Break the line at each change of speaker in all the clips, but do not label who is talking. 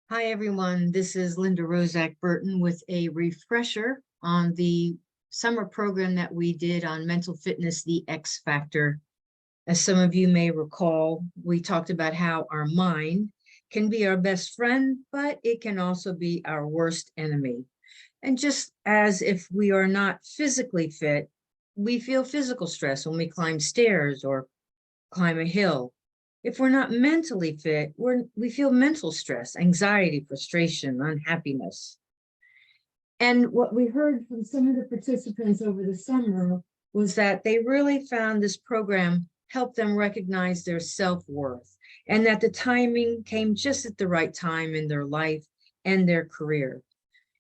Hi, everyone. This is Linda Rozak Burton with a refresher on the summer program that we did on mental fitness, the X Factor. As some of you may recall, we talked about how our mind can be our best friend, but it can also be our worst enemy. And just as if we are not physically fit, we feel physical stress when we climb stairs or climb a hill. If we're not mentally fit, we feel mental stress, anxiety, frustration, unhappiness. And what we heard from some of the participants over the summer was that they really found this program helped them recognize their self-worth and that the timing came just at the right time in their life and their career.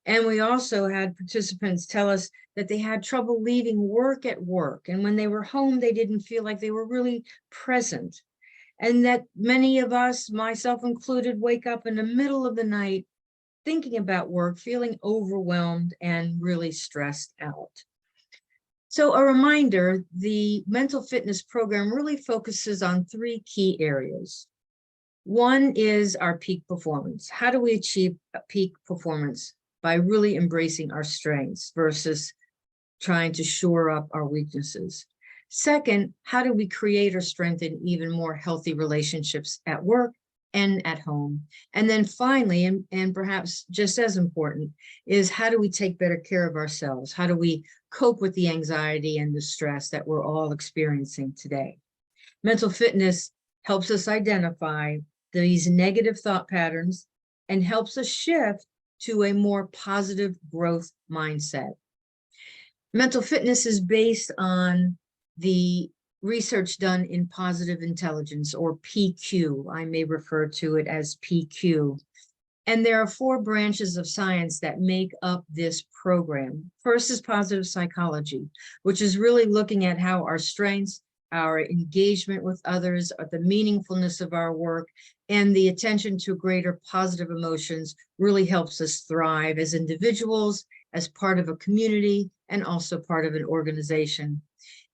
And we also had participants tell us that they had trouble leaving work at work. And when they were home, they didn't feel like they were really present. And that many of us, myself included, wake up in the middle of the night thinking about work, feeling overwhelmed and really stressed out. So a reminder, the mental fitness program really focuses on three key areas. One is our peak performance. How do we achieve a peak performance? By really embracing our strengths versus trying to shore up our weaknesses. Second, how do we create or strengthen even more healthy relationships at work and at home? And then finally, and perhaps just as important, is how do we take better care of ourselves? How do we cope with the anxiety and the stress that we're all experiencing today? Mental fitness helps us identify these negative thought patterns and helps us shift to a more positive growth mindset. Mental fitness is based on the research done in positive intelligence, or PQ. I may refer to it as PQ. And there are 4 branches of science that make up this program. First is positive psychology, which is really looking at how our strengths, our engagement with others, the meaningfulness of our work, and the attention to greater positive emotions really helps us thrive as individuals, as part of a community, and also part of an organization.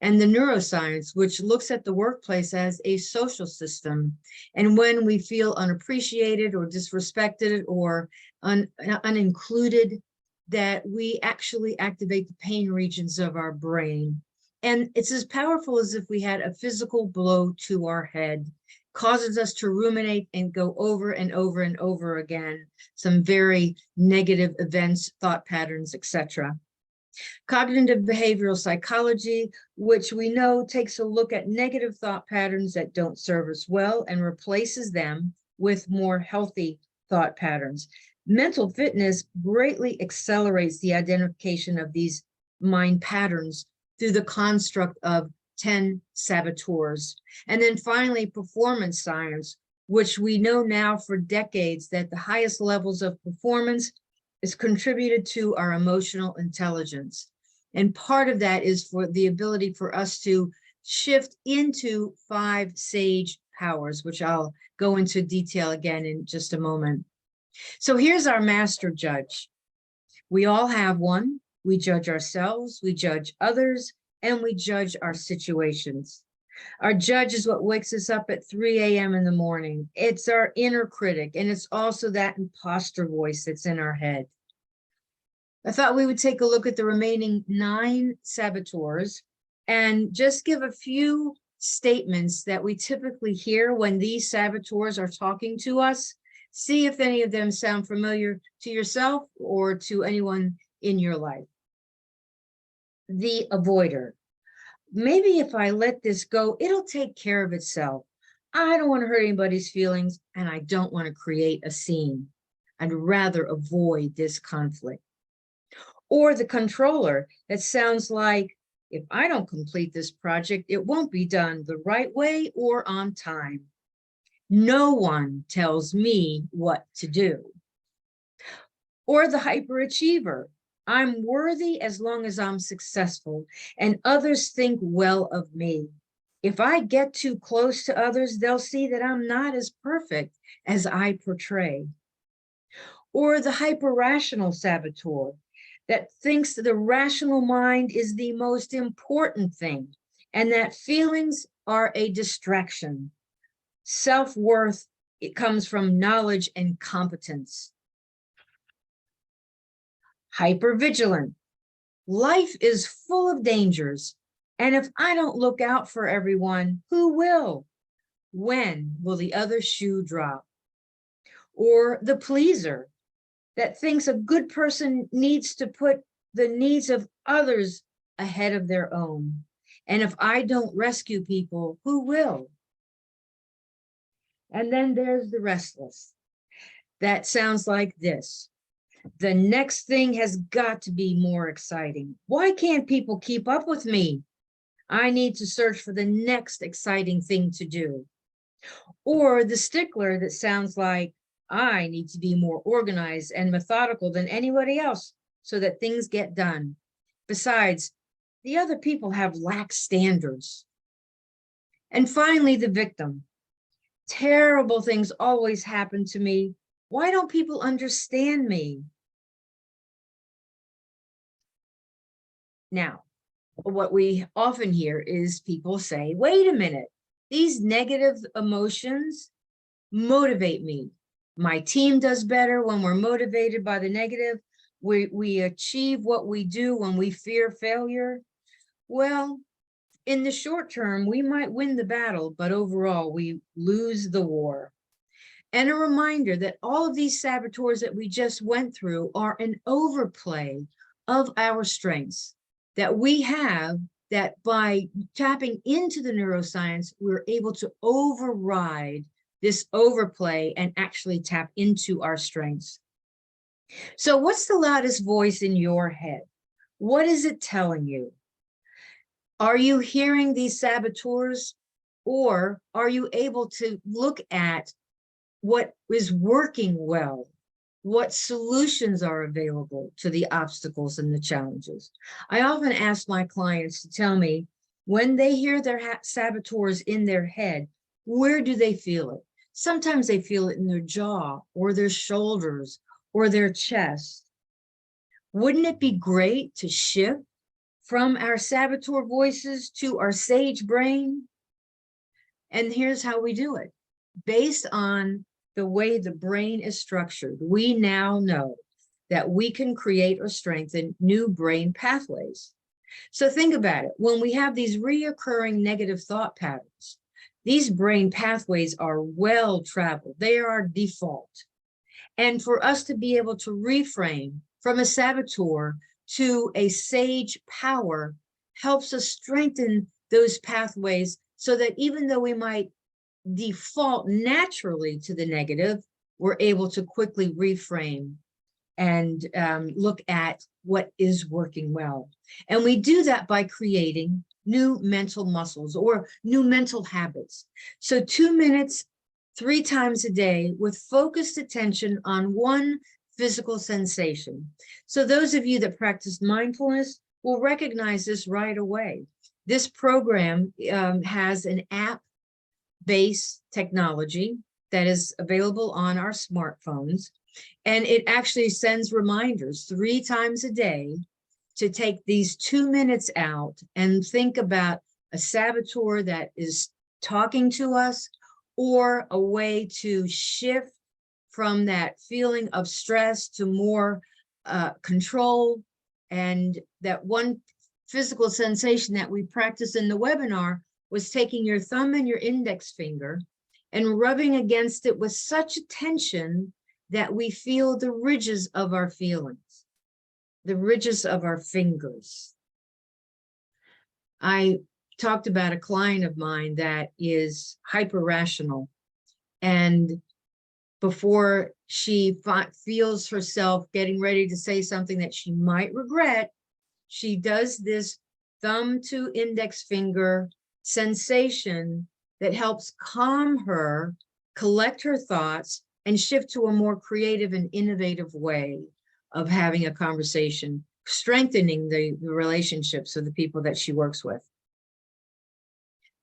And the neuroscience, which looks at the workplace as a social system. And when we feel unappreciated or disrespected or unincluded, that we actually activate the pain regions of our brain. And it's as powerful as if we had a physical blow to our head, causes us to ruminate and go over and over and over again, some very negative events, thought patterns, etc. Cognitive behavioral psychology, which we know takes a look at negative thought patterns that don't serve us well and replaces them with more healthy thought patterns. Mental fitness greatly accelerates the identification of these mind patterns through the construct of 10 saboteurs. And then finally, performance science, which we know now for decades that the highest levels of performance is contributed to our emotional intelligence. And part of that is for the ability for us to shift into 5 sage powers, which I'll go into detail again in just a moment. So here's our master judge. We all have one. We judge ourselves, we judge others, and we judge our situations. Our judge is what wakes us up at 3 a.m. in the morning. It's our inner critic, and it's also that imposter voice that's in our head. I thought we would take a look at the remaining 9 saboteurs and just give a few statements that we typically hear when these saboteurs are talking to us. See if any of them sound familiar to yourself or to anyone in your life. The avoider. Maybe if I let this go, it'll take care of itself. I don't want to hurt anybody's feelings, and I don't want to create a scene. I'd rather avoid this conflict. Or the controller, that sounds like, if I don't complete this project, it won't be done the right way or on time. No one tells me what to do. Or the hyperachiever. I'm worthy as long as I'm successful and others think well of me. If I get too close to others, they'll see that I'm not as perfect as I portray. Or the hyper-rational saboteur that thinks that the rational mind is the most important thing and that feelings are a distraction. Self-worth It comes from knowledge and competence. Hypervigilant. Life is full of dangers, and if I don't look out for everyone, who will? When will the other shoe drop? Or the pleaser, that thinks a good person needs to put the needs of others ahead of their own. And if I don't rescue people, who will? And then there's the restless. That sounds like this. The next thing has got to be more exciting. Why can't people keep up with me? I need to search for the next exciting thing to do. Or the stickler that sounds like, I need to be more organized and methodical than anybody else so that things get done. Besides, the other people have lax standards. And finally, the victim. Terrible things always happen to me. Why don't people understand me? Now, what we often hear is people say, wait a minute, these negative emotions motivate me. My team does better when we're motivated by the negative. We achieve what we do when we fear failure. Well, in the short term, we might win the battle, but overall we lose the war. And a reminder that all of these saboteurs that we just went through are an overplay of our strengths that we have, that by tapping into the neuroscience, we're able to override this overplay and actually tap into our strengths. So what's the loudest voice in your head? What is it telling you? Are you hearing these saboteurs, or are you able to look at what is working well? What solutions are available to the obstacles and the challenges? I often ask my clients to tell me when they hear their saboteurs in their head, where do they feel it? Sometimes they feel it in their jaw or their shoulders or their chest. Wouldn't it be great to shift from our saboteur voices to our sage brain? And here's how we do it. Based on the way the brain is structured, we now know that we can create or strengthen new brain pathways. So think about it. When we have these reoccurring negative thought patterns, these brain pathways are well traveled. They are our default. And for us to be able to reframe from a saboteur to a sage power helps us strengthen those pathways so that even though we might default naturally to the negative, we're able to quickly reframe and look at what is working well. And we do that by creating new mental muscles or new mental habits. So 2 minutes, 3 times a day with focused attention on one physical sensation. So those of you that practice mindfulness will recognize this right away. This program has an app-based technology that is available on our smartphones. And it actually sends reminders 3 times a day to take these 2 minutes out and think about a saboteur that is talking to us, or a way to shift from that feeling of stress to more control. And that one physical sensation that we practiced in the webinar was taking your thumb and your index finger and rubbing against it with such attention that we feel the ridges of our feelings, the ridges of our fingers. I talked about a client of mine that is hyper-rational, and before she feels herself getting ready to say something that she might regret, she does this thumb to index finger sensation that helps calm her, collect her thoughts, and shift to a more creative and innovative way of having a conversation, strengthening the relationships of the people that she works with.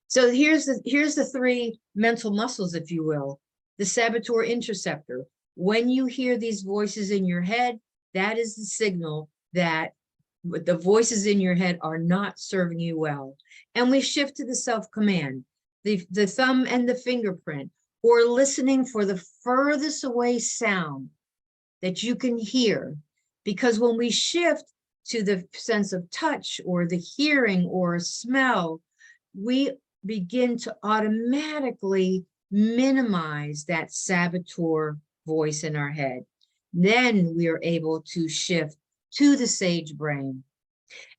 So here's the 3 mental muscles, if you will. The saboteur interceptor. When you hear these voices in your head, that is the signal that the voices in your head are not serving you well. And we shift to the self-command, the thumb and the fingerprint. or listening for the furthest away sound that you can hear. Because when we shift to the sense of touch or the hearing or smell, we begin to automatically minimize that saboteur voice in our head. Then we are able to shift to the sage brain.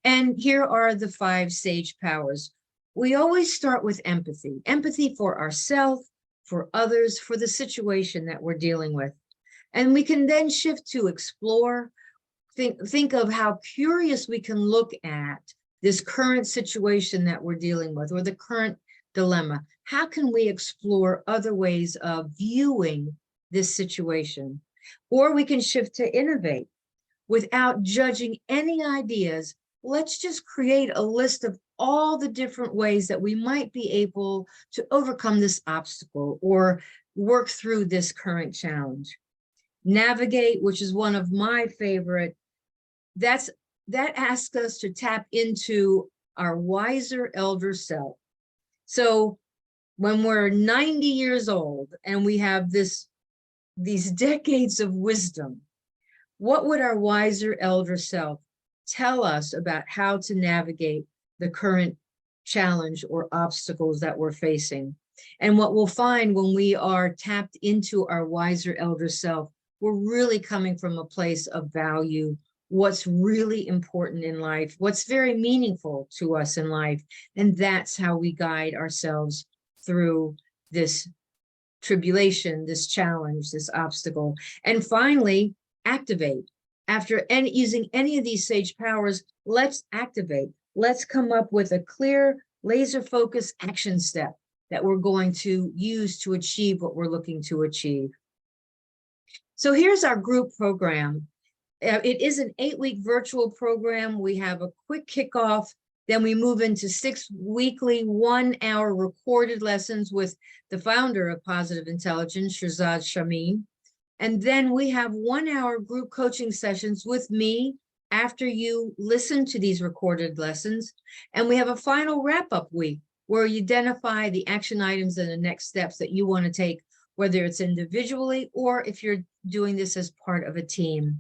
And here are the 5 sage powers. We always start with empathy, empathy for ourselves, for others, for the situation that we're dealing with. And we can then shift to explore, think of how curious we can look at this current situation that we're dealing with, or the current dilemma. How can we explore other ways of viewing this situation? Or we can shift to innovate without judging any ideas. Let's just create a list of all the different ways that we might be able to overcome this obstacle or work through this current challenge. Navigate, which is one of my favorite, that asks us to tap into our wiser elder self. So when we're 90 years old and we have these decades of wisdom, what would our wiser elder self tell us about how to navigate the current challenge or obstacles that we're facing? And what we'll find when we are tapped into our wiser elder self, we're really coming from a place of value, what's really important in life, what's very meaningful to us in life. And that's how we guide ourselves through this tribulation, this challenge, this obstacle. And finally, activate. After using any of these sage powers, let's activate. Let's come up with a clear, laser-focused action step that we're going to use to achieve what we're looking to achieve. So here's our group program. It is an 8-week virtual program. We have a quick kickoff. Then we move into 6 weekly 1-hour recorded lessons with the founder of Positive Intelligence, Shirzad Shamim. And then we have 1-hour group coaching sessions with me after you listen to these recorded lessons. And we have a final wrap-up week where you identify the action items and the next steps that you want to take, whether it's individually or if you're doing this as part of a team.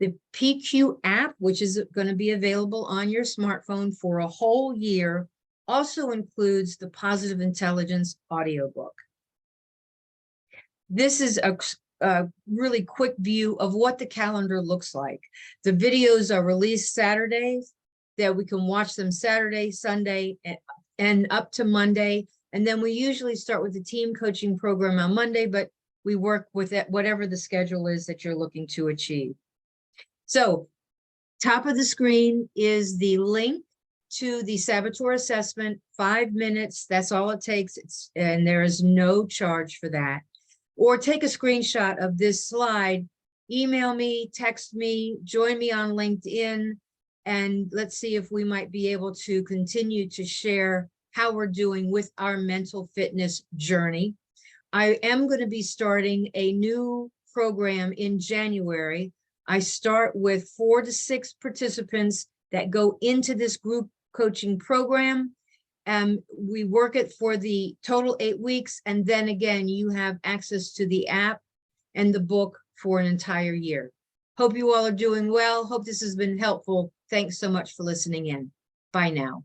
The PQ app, which is going to be available on your smartphone for a whole year, also includes the Positive Intelligence audiobook. This is a really quick view of what the calendar looks like. The videos are released Saturdays, that we can watch them Saturday, Sunday, and up to Monday. And then we usually start with the team coaching program on Monday, but we work with it, whatever the schedule is that you're looking to achieve. So top of the screen is the link to the saboteur assessment, 5 minutes. That's all it takes. And there is no charge for that. Or take a screenshot of this slide, email me, text me, join me on LinkedIn, and let's see if we might be able to continue to share how we're doing with our mental fitness journey. I am going to be starting a new program in January. I start with 4 to 6 participants that go into this group coaching program. We work it for the total 8 weeks. And then again, you have access to the app and the book for an entire year. Hope you all are doing well. Hope this has been helpful. Thanks so much for listening in. Bye now.